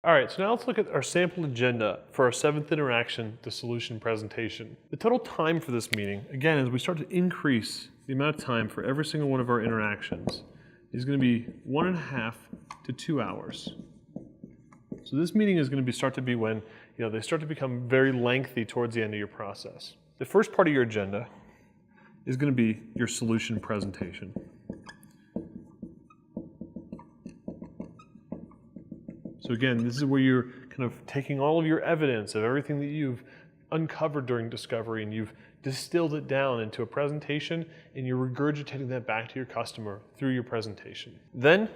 All right, so now let's look at our sample agenda for our 7th interaction, the solution presentation. The total time for this meeting, again, as we start to increase the amount of time for every single one of our interactions, is going to be 1.5 to 2 hours. So this meeting is going to start to be when they start to become very lengthy towards the end of your process. The first part of your agenda is going to be your solution presentation. So again, this is where you're kind of taking all of your evidence of everything that you've uncovered during discovery, and you've distilled it down into a presentation, and you're regurgitating that back to your customer through your presentation. Then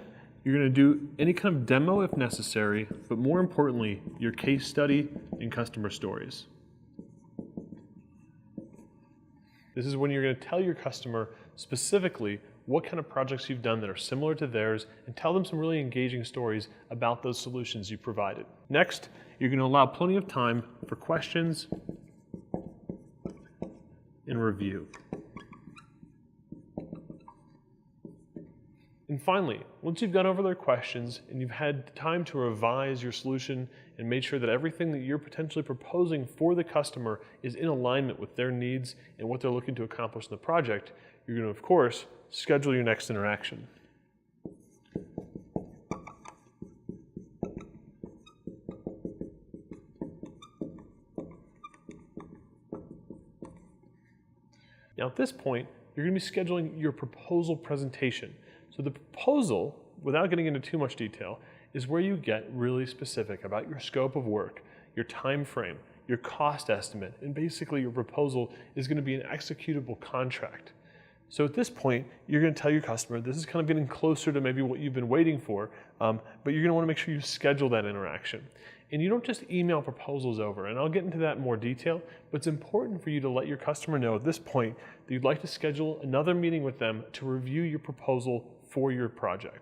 you're going to do any kind of demo if necessary, but more importantly, your case study and customer stories. This is when you're going to tell your customer specifically what kind of projects you've done that are similar to theirs, and tell them some really engaging stories about those solutions you provided. Next, you're going to allow plenty of time for questions and review. And finally, once you've gone over their questions and you've had time to revise your solution and made sure that everything that you're potentially proposing for the customer is in alignment with their needs and what they're looking to accomplish in the project, you're going to, of course, schedule your next interaction. Now at this point, you're going to be scheduling your proposal presentation. So the proposal, without getting into too much detail, is where you get really specific about your scope of work, your time frame, your cost estimate, and basically your proposal is going to be an executable contract. So at this point, you're going to tell your customer, this is kind of getting closer to maybe what you've been waiting for, but you're going to want to make sure you schedule that interaction. And you don't just email proposals over, and I'll get into that in more detail, but it's important for you to let your customer know at this point that you'd like to schedule another meeting with them to review your proposal for your project.